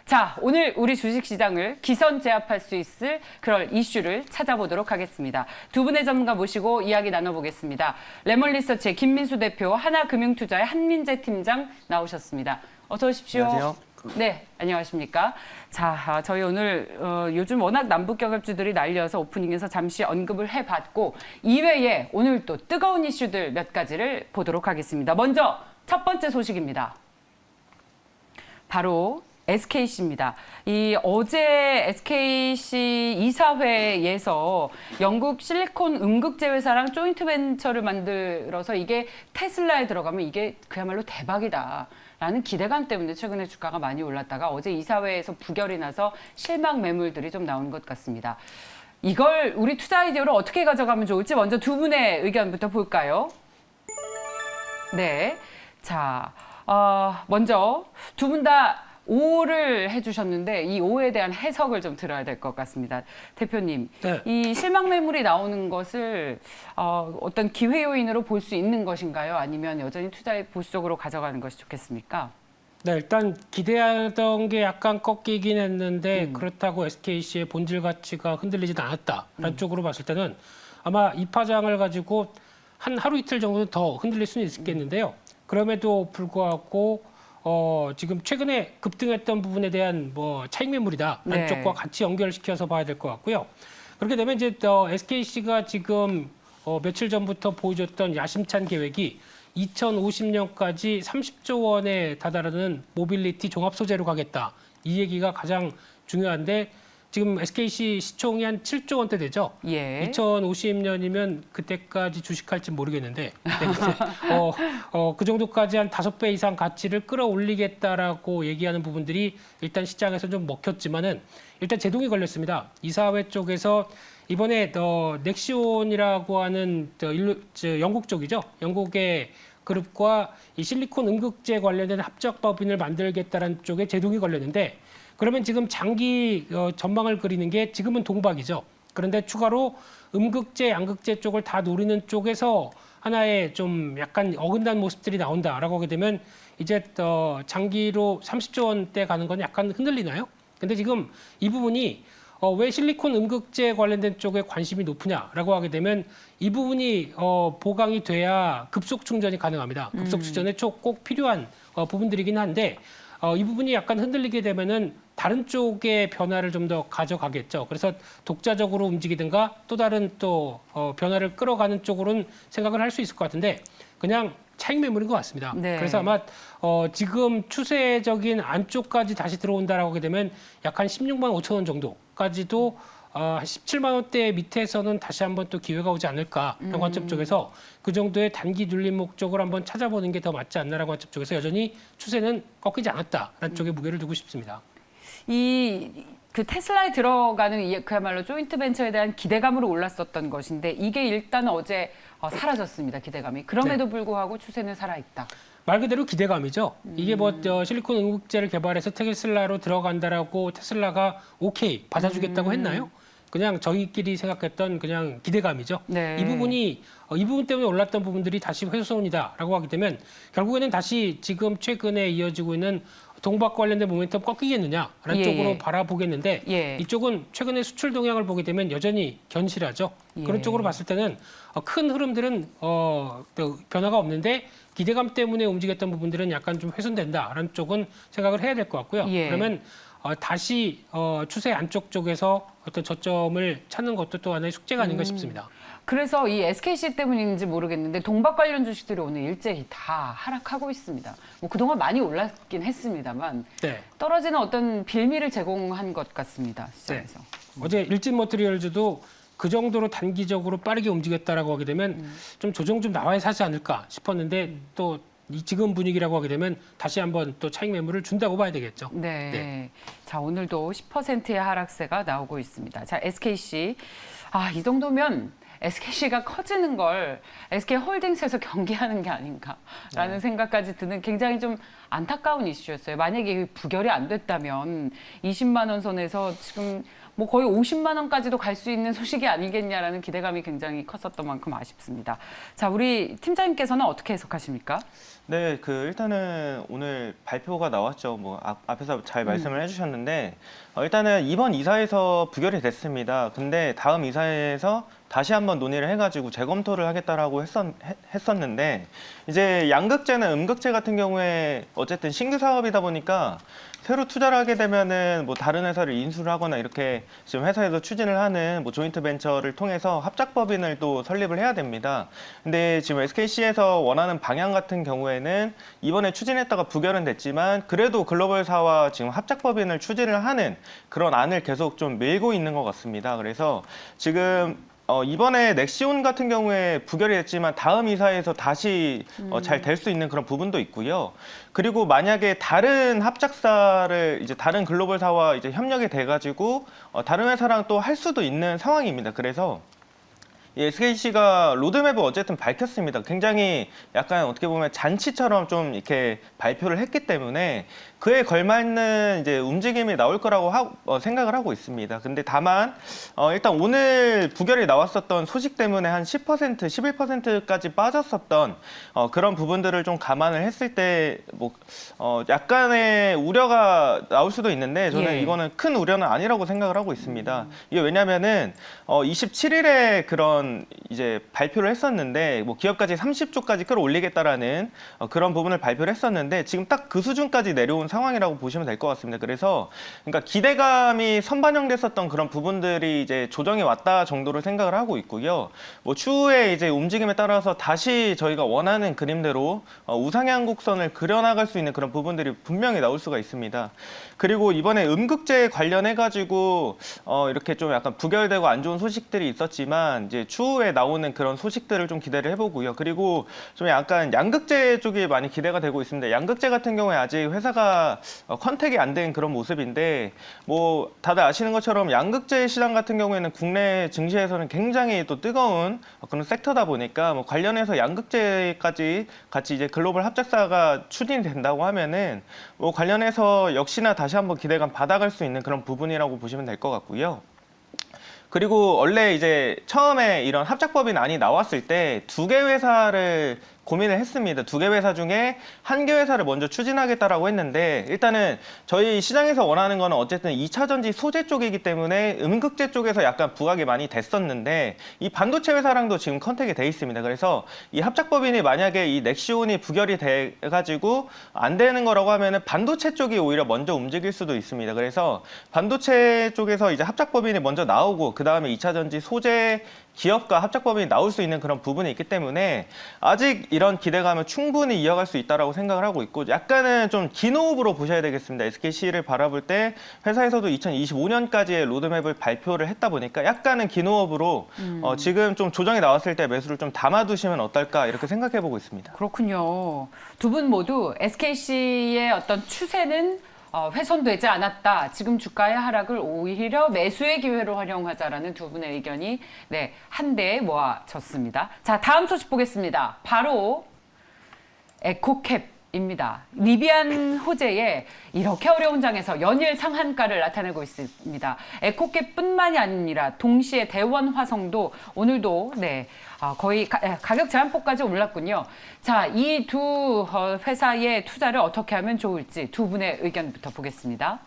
자, 오늘 우리 주식시장을 기선 제압할 수 있을 그럴 이슈를 찾아보도록 하겠습니다. 두 분의 전문가 모시고 이야기 나눠보겠습니다. 레몬리서치의 김민수 대표, 하나금융투자의 한민재 팀장 나오셨습니다. 어서 오십시오. 안녕하세요. 네, 안녕하십니까. 자, 저희 오늘 요즘 워낙 남북경협주들이 날려서 오프닝에서 잠시 언급을 해봤고 이외에 오늘 또 뜨거운 이슈들 몇 가지를 보도록 하겠습니다. 먼저 첫 번째 소식입니다. 바로 SKC입니다. 이 어제 SKC 이사회에서 영국 실리콘 음극재 회사랑 조인트 벤처를 만들어서 이게 테슬라에 들어가면 이게 그야말로 대박이다라는 기대감 때문에 최근에 주가가 많이 올랐다가 어제 이사회에서 부결이 나서 실망 매물들이 좀 나온 것 같습니다. 이걸 우리 투자 아이디어로 어떻게 가져가면 좋을지 먼저 두 분의 의견부터 볼까요? 네. 자, 먼저 두 분 다 오를 해주셨는데 이 오에 대한 해석을 좀 들어야 될 것 같습니다. 대표님, 네. 이 실망 매물이 나오는 것을 어떤 기회 요인으로 볼 수 있는 것인가요? 아니면 여전히 투자에 보수적으로 가져가는 것이 좋겠습니까? 네, 일단 기대하던 게 약간 꺾이긴 했는데 그렇다고 SKC의 본질 가치가 흔들리지는 않았다라는 쪽으로 봤을 때는 아마 이 파장을 가지고 한 하루 이틀 정도는 더 흔들릴 수는 있겠는데요. 그럼에도 불구하고 지금 최근에 급등했던 부분에 대한 차익 매물이다. 네. 안쪽과 같이 연결시켜서 봐야 될 것 같고요. 그렇게 되면 이제 SKC가 지금 며칠 전부터 보여줬던 야심찬 계획이 2050년까지 30조 원에 다다르는 모빌리티 종합 소재로 가겠다. 이 얘기가 가장 중요한데 지금 SKC 시총이 한 7조 원대 되죠. 예. 2050년이면 그때까지 주식할지 모르겠는데 그 정도까지 한 5배 이상 가치를 끌어올리겠다라고 얘기하는 부분들이 일단 시장에서 좀 먹혔지만은 일단 제동이 걸렸습니다. 이사회 쪽에서 이번에 넥시온이라고 하는 영국 쪽이죠. 영국의 그룹과 이 실리콘 음극재 관련된 합작 법인을 만들겠다라는 쪽에 제동이 걸렸는데 그러면 지금 장기 전망을 그리는 게 지금은 동박이죠. 그런데 추가로 음극재, 양극재 쪽을 다 노리는 쪽에서 하나의 좀 약간 어긋난 모습들이 나온다라고 하게 되면 이제 장기로 30조 원대 가는 건 약간 흔들리나요? 근데 지금 이 부분이 왜 실리콘 음극재 관련된 쪽에 관심이 높으냐라고 하게 되면 이 부분이 보강이 돼야 급속 충전이 가능합니다. 급속 충전에 꼭 필요한 부분들이긴 한데 이 부분이 약간 흔들리게 되면은 다른 쪽의 변화를 좀 더 가져가겠죠. 그래서 독자적으로 움직이든가 또 다른 변화를 끌어가는 쪽으로는 생각을 할 수 있을 것 같은데 그냥 차익 매물인 것 같습니다. 네. 그래서 아마 지금 추세적인 안쪽까지 다시 들어온다라고 하게 되면 약 한 16만 5천 원 정도까지도 한 17만 원대 밑에서는 다시 한번 또 기회가 오지 않을까라는 관점 쪽에서 그 정도의 단기 눌림 목적을 한번 찾아보는 게 더 맞지 않나라는 관점 쪽에서 여전히 추세는 꺾이지 않았다라는 쪽에 무게를 두고 싶습니다. 그 테슬라에 들어가는 그야말로 조인트 벤처에 대한 기대감으로 올랐었던 것인데 이게 일단 어제 사라졌습니다. 기대감이. 그럼에도 불구하고 추세는 살아있다. 말 그대로 기대감이죠. 이게 실리콘 음극재를 개발해서 테슬라로 들어간다라고 테슬라가 오케이 받아주겠다고 했나요? 그냥 저희끼리 생각했던 그냥 기대감이죠. 네. 이 부분 때문에 올랐던 부분들이 다시 훼손이다라고 하게 되면 결국에는 다시 지금 최근에 이어지고 있는 동박 관련된 모멘텀 꺾이겠느냐라는 쪽으로 바라보겠는데 이쪽은 최근에 수출 동향을 보게 되면 여전히 견실하죠. 그런 쪽으로 봤을 때는 큰 흐름들은 변화가 없는데 기대감 때문에 움직였던 부분들은 약간 좀 훼손된다라는 쪽은 생각을 해야 될 것 같고요. 그러면 다시 추세 안쪽 쪽에서 어떤 저점을 찾는 것도 또 하나의 숙제가 아닌가 싶습니다. 그래서 이 SKC 때문인지 모르겠는데 동박 관련 주식들이 오늘 일제히 다 하락하고 있습니다. 그동안 많이 올랐긴 했습니다만 떨어지는 어떤 빌미를 제공한 것 같습니다. 시장에서. 어제 일진머티리얼즈도 그 정도로 단기적으로 빠르게 움직였다라고 하게 되면 좀 조정 좀 나와야 사지 않을까 싶었는데 또 지금 분위기라고 하게 되면 다시 한번 또 차익 매물을 준다고 봐야 되겠죠. 네. 자, 오늘도 10%의 하락세가 나오고 있습니다. 자, SKC. 이 정도면 SKC가 커지는 걸 SK홀딩스에서 경계하는 게 아닌가라는 생각까지 드는 굉장히 좀 안타까운 이슈였어요. 만약에 부결이 안 됐다면 20만 원 선에서 지금 뭐 거의 50만 원까지도 갈 수 있는 소식이 아니겠냐라는 기대감이 굉장히 컸었던 만큼 아쉽습니다. 자, 우리 팀장님께서는 어떻게 해석하십니까? 네, 일단은 오늘 발표가 나왔죠. 뭐 앞에서 잘 말씀을 해주셨는데 일단은 이번 이사에서 부결이 됐습니다. 근데 다음 이사에서 다시 한번 논의를 해가지고 재검토를 하겠다라고 했었는데 이제 양극재나 음극재 같은 경우에 어쨌든 신규 사업이다 보니까 새로 투자를 하게 되면은 뭐 다른 회사를 인수를 하거나 이렇게 지금 회사에서 추진을 하는 뭐 조인트 벤처를 통해서 합작법인을 또 설립을 해야 됩니다. 근데 지금 SKC에서 원하는 방향 같은 경우에는 이번에 추진했다가 부결은 됐지만 그래도 글로벌사와 지금 합작법인을 추진을 하는 그런 안을 계속 좀 밀고 있는 것 같습니다. 그래서 지금 이번에 넥시온 같은 경우에 부결이 됐지만 다음 이사에서 다시 잘 될 수 있는 그런 부분도 있고요. 그리고 만약에 다른 합작사를 이제 다른 글로벌사와 이제 협력이 돼가지고 다른 회사랑 또 할 수도 있는 상황입니다. 그래서 SKC가 로드맵을 어쨌든 밝혔습니다. 굉장히 약간 어떻게 보면 잔치처럼 좀 이렇게 발표를 했기 때문에 그에 걸맞는 이제 움직임이 나올 거라고 생각을 하고 있습니다. 근데 다만 일단 오늘 부결이 나왔었던 소식 때문에 한 10%, 11%까지 빠졌었던 그런 부분들을 좀 감안을 했을 때 뭐 약간의 우려가 나올 수도 있는데 저는 예. 이거는 큰 우려는 아니라고 생각을 하고 있습니다. 이게 왜냐면은 27일에 그런 이제 발표를 했었는데 뭐 기업까지 30조까지 끌어올리겠다라는 그런 부분을 발표를 했었는데 지금 딱 그 수준까지 내려온 상황이라고 보시면 될 것 같습니다. 그래서 그러니까 기대감이 선반영됐었던 그런 부분들이 이제 조정이 왔다 정도로 생각을 하고 있고요. 뭐 추후에 이제 움직임에 따라서 다시 저희가 원하는 그림대로 우상향 곡선을 그려나갈 수 있는 그런 부분들이 분명히 나올 수가 있습니다. 그리고 이번에 음극재 관련해 가지고 이렇게 좀 약간 부결되고 안 좋은 소식들이 있었지만 이제 추후에 나오는 그런 소식들을 좀 기대를 해보고요. 그리고 좀 약간 양극재 쪽이 많이 기대가 되고 있습니다. 양극재 같은 경우에 아직 회사가 컨택이 안 된 그런 모습인데 뭐 다들 아시는 것처럼 양극재 시장 같은 경우에는 국내 증시에서는 굉장히 또 뜨거운 그런 섹터다 보니까 뭐 관련해서 양극재까지 같이 이제 글로벌 합작사가 추진이 된다고 하면은 뭐 관련해서 역시나 다시 한번 기대감 받아갈 수 있는 그런 부분이라고 보시면 될 것 같고요. 그리고 원래 이제 처음에 이런 합작법인 안이 나왔을 때 2개 회사를 고민을 했습니다. 2개 회사 중에 1개 회사를 먼저 추진하겠다라고 했는데 일단은 저희 시장에서 원하는 거는 어쨌든 2차 전지 소재 쪽이기 때문에 음극재 쪽에서 약간 부각이 많이 됐었는데 이 반도체 회사랑도 지금 컨택이 돼 있습니다. 그래서 이 합작법인이 만약에 이 넥시온이 부결이 돼가지고 안 되는 거라고 하면은 반도체 쪽이 오히려 먼저 움직일 수도 있습니다. 그래서 반도체 쪽에서 이제 합작법인이 먼저 나오고 그 다음에 2차 전지 소재 기업과 합작법인이 나올 수 있는 그런 부분이 있기 때문에 아직 이런 기대감을 충분히 이어갈 수 있다고 생각을 하고 있고 약간은 좀 긴 호흡으로 보셔야 되겠습니다. SKC를 바라볼 때 회사에서도 2025년까지의 로드맵을 발표를 했다 보니까 약간은 긴 호흡으로 지금 좀 조정이 나왔을 때 매수를 좀 담아두시면 어떨까 이렇게 생각해보고 있습니다. 그렇군요. 두 분 모두 SKC의 어떤 추세는 훼손되지 않았다. 지금 주가의 하락을 오히려 매수의 기회로 활용하자라는 두 분의 의견이 한데에 모아졌습니다. 자, 다음 소식 보겠습니다. 바로 에코캡입니다. 리비안 호재에 이렇게 어려운 장에서 연일 상한가를 나타내고 있습니다. 에코캡뿐만이 아니라 동시에 대원화성도 오늘도 거의 가격 제한폭까지 올랐군요. 자, 이 두 회사의 투자를 어떻게 하면 좋을지 두 분의 의견부터 보겠습니다.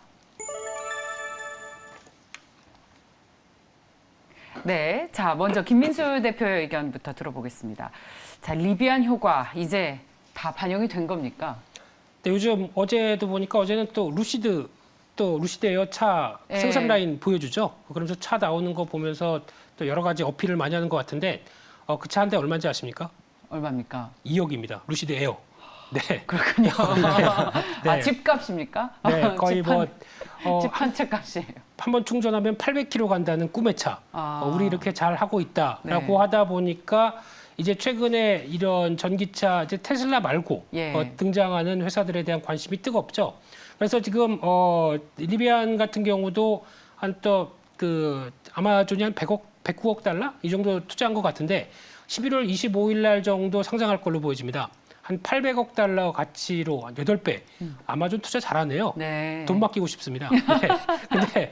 네, 자, 먼저 김민수 대표의 의견부터 들어보겠습니다. 자, 리비안 효과 이제 다 반영이 된 겁니까? 네, 요즘 어제도 보니까 어제는 또 루시드 에어 차 생산 라인 보여주죠. 그러면서 차 나오는 거 보면서 또 여러 가지 어필을 많이 하는 것 같은데 그 차 한 대 얼마인지 아십니까? 얼마입니까? 2억입니다. 루시드 에어. 네. 그렇군요. 네. 집값입니까? 네, 거의 집 한 채 값이에요. 한번 충전하면 800km 간다는 꿈의 차. 우리 이렇게 잘 하고 있다라고 하다 보니까 이제 최근에 이런 전기차 이제 테슬라 말고 등장하는 회사들에 대한 관심이 뜨겁죠. 그래서 지금 리비안 같은 경우도 한 또 그 아마존이 한 109억 달러 이 정도 투자한 것 같은데 11월 25일 날 정도 상장할 걸로 보여집니다. 한 800억 달러 가치로 한 8배. 아마존 투자 잘하네요. 네. 돈 맡기고 싶습니다. 네. 근데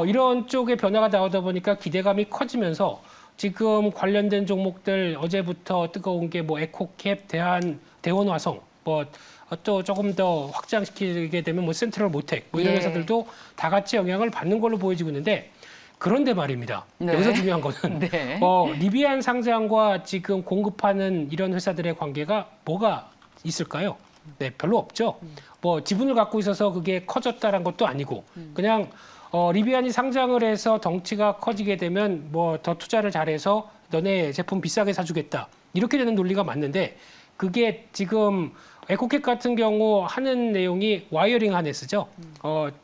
이런 쪽의 변화가 나오다 보니까 기대감이 커지면서 지금 관련된 종목들 어제부터 뜨거운 게 뭐 에코캡, 대원화성, 뭐 또 조금 더 확장시키게 되면 뭐 센트럴 모텍 뭐 이런 예. 회사들도 다 같이 영향을 받는 걸로 보여지고 있는데 그런데 말입니다. 네. 여기서 중요한 거는 네. 리비안 상장과 지금 공급하는 이런 회사들의 관계가 뭐가 있을까요? 네, 별로 없죠. 뭐 지분을 갖고 있어서 그게 커졌다는 것도 아니고 그냥 리비안이 상장을 해서 덩치가 커지게 되면 뭐 더 투자를 잘해서 너네 제품 비싸게 사주겠다 이렇게 되는 논리가 맞는데 그게 지금 에코캡 같은 경우 하는 내용이 와이어링 하네스죠.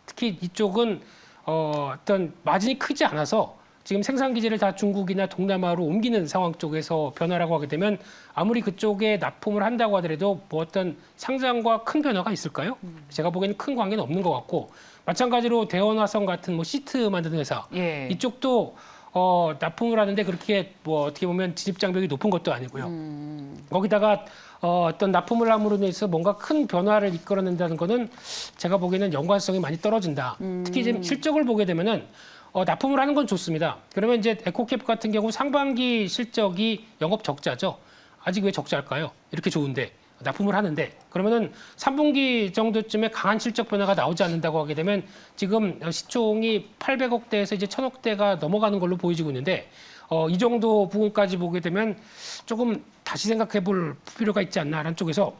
특히 이쪽은 어떤 마진이 크지 않아서 지금 생산 기지를 다 중국이나 동남아로 옮기는 상황 쪽에서 변화라고 하게 되면 아무리 그쪽에 납품을 한다고 하더라도 뭐 어떤 상장과 큰 변화가 있을까요? 제가 보기에는 큰 관계는 없는 것 같고 마찬가지로 대원화성 같은 뭐 시트 만드는 회사 예. 이쪽도 납품을 하는데 그렇게 뭐 어떻게 보면 진입 장벽이 높은 것도 아니고요. 거기다가 어떤 납품을 함으로 인해서 뭔가 큰 변화를 이끌어낸다는 거는 제가 보기에는 연관성이 많이 떨어진다. 특히 지금 실적을 보게 되면은 납품을 하는 건 좋습니다. 그러면 이제 에코캡 같은 경우 상반기 실적이 영업 적자죠. 아직 왜 적자일까요? 이렇게 좋은데 납품을 하는데 그러면은 3분기 정도쯤에 강한 실적 변화가 나오지 않는다고 하게 되면 지금 시총이 800억대에서 이제 1000억대가 넘어가는 걸로 보여지고 있는데 이 정도 부분까지 보게 되면 조금 다시 생각해 볼 필요가 있지 않나라는 쪽에서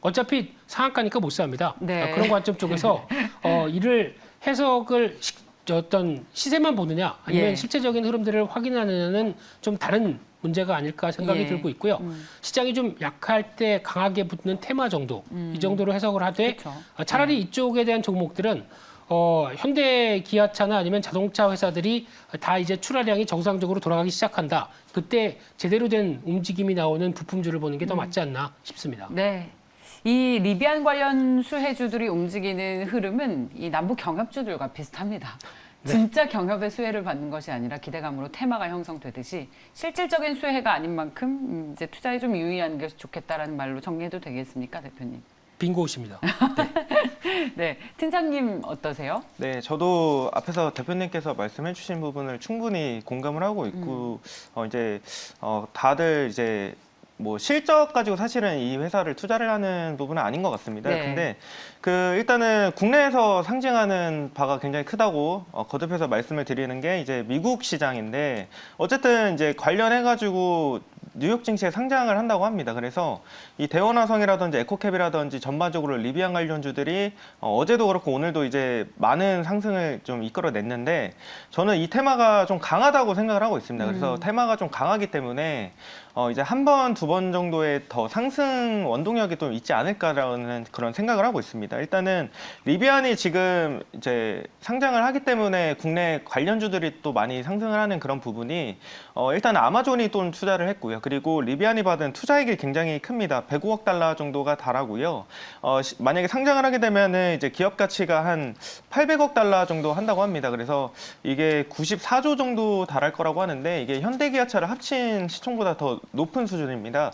어차피 상한가니까 못 삽니다. 네. 그런 관점 쪽에서 이를 해석을 어떤 시세만 보느냐 아니면 예. 실제적인 흐름들을 확인하느냐는 좀 다른 문제가 아닐까 생각이 예. 들고 있고요. 시장이 좀 약할 때 강하게 붙는 테마 정도 이 정도로 해석을 하되 그쵸. 차라리 이쪽에 대한 종목들은 현대 기아차나 아니면 자동차 회사들이 다 이제 출하량이 정상적으로 돌아가기 시작한다. 그때 제대로 된 움직임이 나오는 부품주를 보는 게 더 맞지 않나 싶습니다. 네. 이 리비안 관련 수혜주들이 움직이는 흐름은 이 남북 경협주들과 비슷합니다. 네. 진짜 경협의 수혜를 받는 것이 아니라 기대감으로 테마가 형성되듯이 실질적인 수혜가 아닌 만큼 이제 투자에 좀 유의하는 게 좋겠다라는 말로 정리해도 되겠습니까, 대표님? 빙고십니다. 네, 팀장님 어떠세요? 네, 저도 앞에서 대표님께서 말씀해주신 부분을 충분히 공감을 하고 있고, 다들 이제 뭐 실적 가지고 사실은 이 회사를 투자를 하는 부분은 아닌 것 같습니다. 네. 근데 일단은 국내에서 상징하는 바가 굉장히 크다고 거듭해서 말씀을 드리는 게 이제 미국 시장인데 어쨌든 이제 관련해가지고 뉴욕 증시에 상장을 한다고 합니다. 그래서 이 대원화성이라든지 에코캡이라든지 전반적으로 리비안 관련주들이 어제도 그렇고 오늘도 이제 많은 상승을 좀 이끌어냈는데 저는 이 테마가 좀 강하다고 생각을 하고 있습니다. 그래서 테마가 좀 강하기 때문에 이제 한 번, 두 번 정도의 더 상승 원동력이 좀 있지 않을까라는 그런 생각을 하고 있습니다. 일단은 리비안이 지금 이제 상장을 하기 때문에 국내 관련주들이 또 많이 상승을 하는 그런 부분이 일단 아마존이 또 투자를 했고요. 그리고 리비안이 받은 투자액이 굉장히 큽니다. 105억 달러 정도가 달하고요. 만약에 상장을 하게 되면은 이제 기업 가치가 한 800억 달러 정도 한다고 합니다. 그래서 이게 94조 정도 달할 거라고 하는데 이게 현대기아차를 합친 시총보다 더 높은 수준입니다.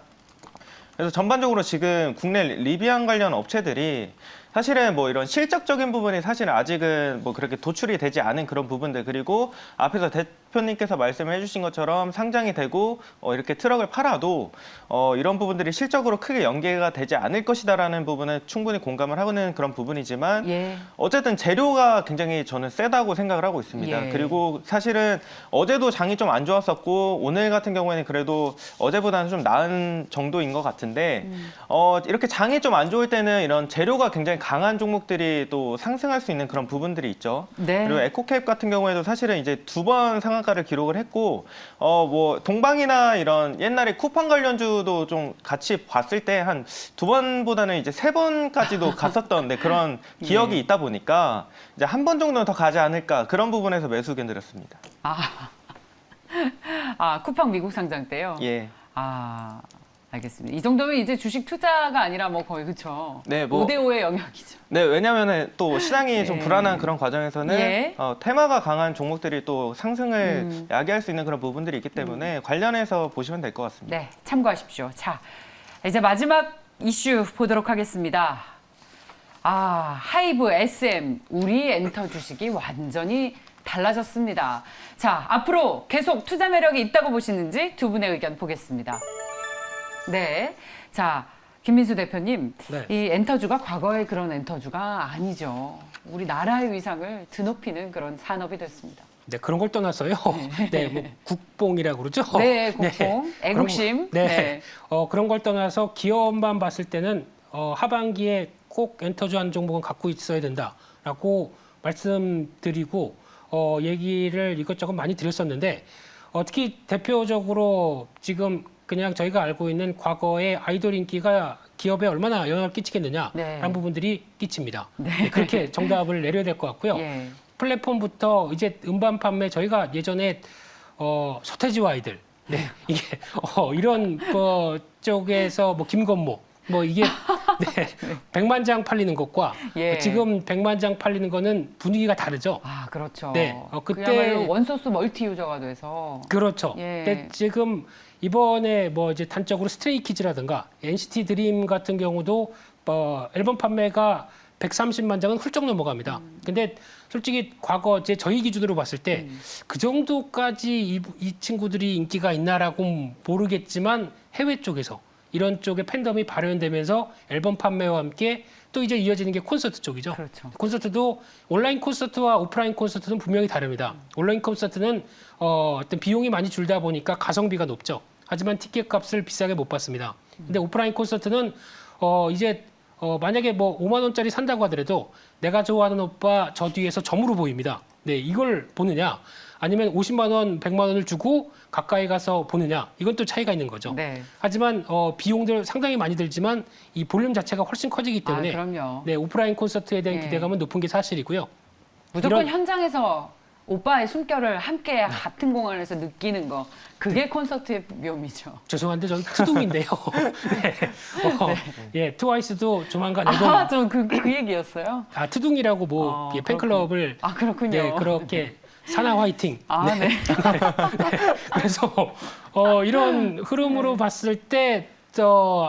그래서 전반적으로 지금 국내 리비안 관련 업체들이 사실은 뭐 이런 실적적인 부분이 사실은 아직은 뭐 그렇게 도출이 되지 않은 그런 부분들 그리고 앞에서 대표님께서 말씀해 주신 것처럼 상장이 되고 이렇게 트럭을 팔아도 이런 부분들이 실적으로 크게 연계가 되지 않을 것이다라는 부분은 충분히 공감을 하는 그런 부분이지만 예. 어쨌든 재료가 굉장히 저는 세다고 생각을 하고 있습니다. 예. 그리고 사실은 어제도 장이 좀 안 좋았었고 오늘 같은 경우에는 그래도 어제보다는 좀 나은 정도인 것 같은데 이렇게 장이 좀 안 좋을 때는 이런 재료가 굉장히 강한 종목들이 또 상승할 수 있는 그런 부분들이 있죠. 네. 그리고 에코캡 같은 경우에도 사실은 이제 2번 상한가를 기록을 했고, 뭐 동방이나 이런 옛날에 쿠팡 관련주도 좀 같이 봤을 때 한 2번보다는 이제 3번까지도 갔었던 그런 기억이 있다 보니까 이제 한 번 정도는 더 가지 않을까 그런 부분에서 매수 의견 드렸습니다. 쿠팡 미국 상장 때요? 예. 알겠습니다. 이 정도면 이제 주식 투자가 아니라 뭐 거의 그쵸? 네, 뭐 5대5의 영역이죠. 네, 왜냐면은 또 시장이 좀 불안한 그런 과정에서는 예. 테마가 강한 종목들이 또 상승을 야기할 수 있는 그런 부분들이 있기 때문에 관련해서 보시면 될 것 같습니다. 네, 참고하십시오. 자, 이제 마지막 이슈 보도록 하겠습니다. 하이브, SM, 우리 엔터 주식이 완전히 달라졌습니다. 자, 앞으로 계속 투자 매력이 있다고 보시는지 두 분의 의견 보겠습니다. 네. 자, 김민수 대표님, 네. 이 엔터주가 과거의 그런 엔터주가 아니죠. 우리 나라의 위상을 드높이는 그런 산업이 됐습니다. 네, 그런 걸 떠나서요. 네, 뭐 국뽕이라고 그러죠. 네, 국뽕, 애국심. 네. 그런 걸 떠나서 기업만 봤을 때는 하반기에 꼭 엔터주 한 종목은 갖고 있어야 된다라고 말씀드리고 얘기를 이것저것 많이 드렸었는데 특히 대표적으로 지금 그냥 저희가 알고 있는 과거의 아이돌 인기가 기업에 얼마나 영향을 끼치겠느냐라는 네. 부분들이 끼칩니다. 네, 그렇게 정답을 내려야 될 것 같고요. 예. 플랫폼부터 이제 음반 판매 저희가 예전에 서태지와 아이들 이게 이런 쪽에서 뭐 김건모 뭐 이게 네, 100만 장 팔리는 것과 예. 지금 100만 장 팔리는 거는 분위기가 다르죠. 그렇죠. 네, 그때 그야말로 원소스 멀티 유저가 돼서. 그렇죠. 예. 근데 지금 이번에 뭐 이제 단적으로 스트레이키즈라든가 NCT 드림 같은 경우도 앨범 판매가 130만 장은 훌쩍 넘어갑니다. 근데 솔직히 과거 저희 기준으로 봤을 때 그 정도까지 이 친구들이 인기가 있나라고 모르겠지만 해외 쪽에서 이런 쪽에 팬덤이 발현되면서 앨범 판매와 함께 또 이제 이어지는 게 콘서트 쪽이죠. 그렇죠. 콘서트도 온라인 콘서트와 오프라인 콘서트는 분명히 다릅니다. 온라인 콘서트는 어떤 비용이 많이 줄다 보니까 가성비가 높죠. 하지만 티켓 값을 비싸게 못 받습니다. 근데 오프라인 콘서트는 이제 만약에 뭐 5만 원짜리 산다고 하더라도 내가 좋아하는 오빠 저 뒤에서 점으로 보입니다. 네, 이걸 보느냐 아니면 50만 원, 100만 원을 주고 가까이 가서 보느냐 이건 또 차이가 있는 거죠. 네. 하지만 비용들 상당히 많이 들지만 이 볼륨 자체가 훨씬 커지기 때문에 그럼요. 네, 오프라인 콘서트에 대한 네. 기대감은 높은 게 사실이고요. 무조건 이런- 현장에서 오빠의 숨결을 함께 같은 공간에서 느끼는 거. 그게 콘서트의 묘미죠. 죄송한데 저는 투둥인데요. 예, 트와이스도 조만간 앨범 저 그 얘기였어요. 투둥이라고 뭐 예, 팬클럽을 그렇군요. 네, 그렇게 사나 화이팅. 네. 그래서 이런 흐름으로 봤을 때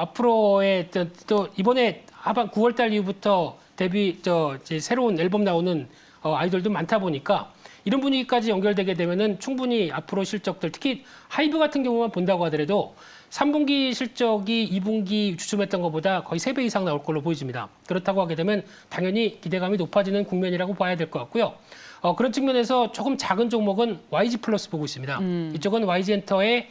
앞으로의 또 이번에 하반 9월달 이후부터 이제 새로운 앨범 나오는 아이돌도 많다 보니까 이런 분위기까지 연결되게 되면은 충분히 앞으로 실적들 특히 하이브 같은 경우만 본다고 하더라도 3분기 실적이 2분기 주춤했던 것보다 거의 3배 이상 나올 걸로 보여집니다. 그렇다고 하게 되면 당연히 기대감이 높아지는 국면이라고 봐야 될 것 같고요. 그런 측면에서 조금 작은 종목은 YG 플러스 보고 있습니다. 이쪽은 YG 엔터에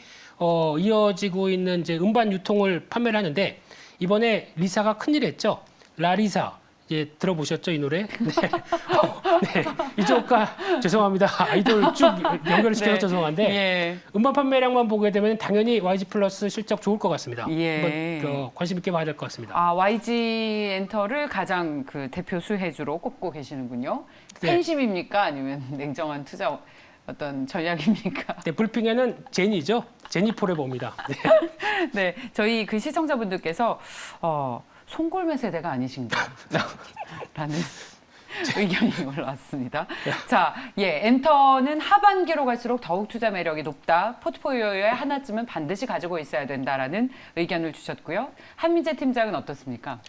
이어지고 있는 이제 음반 유통을 판매를 하는데 이번에 리사가 큰일 했죠. 라리사. 예, 들어보셨죠, 이 노래? 네. 네. 이쪽과 죄송합니다. 아이돌 쭉 연결을 시켜서 네. 죄송한데 예. 음반 판매량만 보게 되면 당연히 YG 플러스 실적 좋을 것 같습니다. 예. 한번 관심 있게 봐야 될 것 같습니다. YG 엔터를 가장 그 대표 수혜주로 꼽고 계시는군요. 네. 팬심입니까? 아니면 냉정한 투자 어떤 전략입니까? 네, 불핑에는 제니죠. 제니포레버입니다. 네. 네, 저희 그 시청자분들께서 송골매 세대가 아니신가? 라는 의견이 올라왔습니다. 자, 엔터는 하반기로 갈수록 더욱 투자 매력이 높다. 포트폴리오에 하나쯤은 반드시 가지고 있어야 된다라는 의견을 주셨고요. 한민재 팀장은 어떻습니까?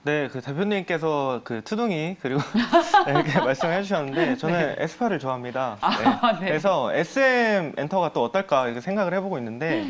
네, 그 대표님께서 그 투둥이 그리고 이렇게 말씀해 주셨는데 저는 에스파를 좋아합니다. 네. 그래서 SM 엔터가 또 어떨까 이렇게 생각을 해보고 있는데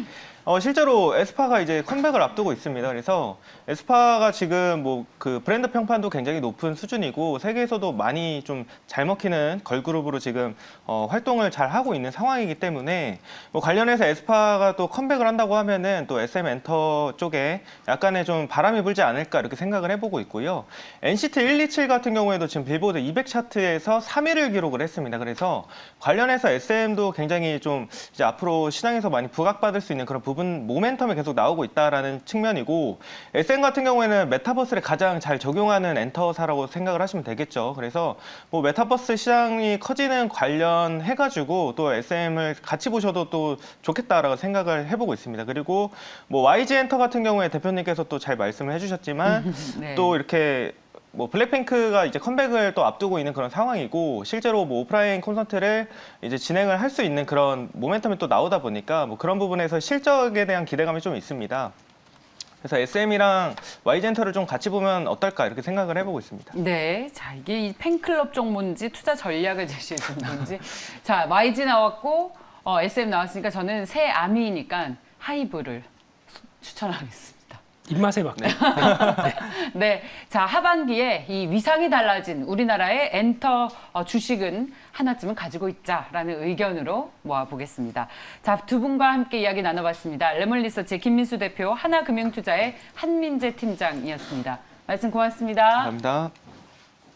실제로 에스파가 이제 컴백을 앞두고 있습니다. 그래서 에스파가 지금 뭐 그 브랜드 평판도 굉장히 높은 수준이고 세계에서도 많이 좀 잘 먹히는 걸그룹으로 지금 활동을 잘 하고 있는 상황이기 때문에 뭐 관련해서 에스파가 또 컴백을 한다고 하면은 또 SM 엔터 쪽에 약간의 좀 바람이 불지 않을까 이렇게 생각을 해보고 있고요. NCT 127 같은 경우에도 지금 빌보드 200 차트에서 3위를 기록을 했습니다. 그래서 관련해서 SM도 굉장히 좀 이제 앞으로 시장에서 많이 부각받을 수 있는 그런 부분 모멘텀이 계속 나오고 있다라는 측면이고 SM 같은 경우에는 메타버스를 가장 잘 적용하는 엔터사라고 생각을 하시면 되겠죠. 그래서 뭐 메타버스 시장이 커지는 관련해가지고 또 SM을 같이 보셔도 또 좋겠다라고 생각을 해보고 있습니다. 그리고 뭐 YG 엔터 같은 경우에 대표님께서 또 잘 말씀을 해주셨지만 네. 또 이렇게 뭐 블랙핑크가 이제 컴백을 또 앞두고 있는 그런 상황이고 실제로 뭐 오프라인 콘서트를 이제 진행을 할 수 있는 그런 모멘텀이 또 나오다 보니까 뭐 그런 부분에서 실적에 대한 기대감이 좀 있습니다. 그래서 SM이랑 Y젠터를 좀 같이 보면 어떨까 이렇게 생각을 해보고 있습니다. 네, 자 이게 이 팬클럽 정보인지 투자 전략을 제시해 준 건지. 자 YG 나왔고 SM 나왔으니까 저는 새 아미니까 하이브를 추천하겠습니다. 입맛에 맞게. 네, 자 하반기에 이 위상이 달라진 우리나라의 엔터 주식은 하나쯤은 가지고 있자라는 의견으로 모아보겠습니다. 자, 두 분과 함께 이야기 나눠봤습니다. 레몬리서치의 김민수 대표, 하나금융투자의 한민재 팀장이었습니다. 말씀 고맙습니다. 감사합니다.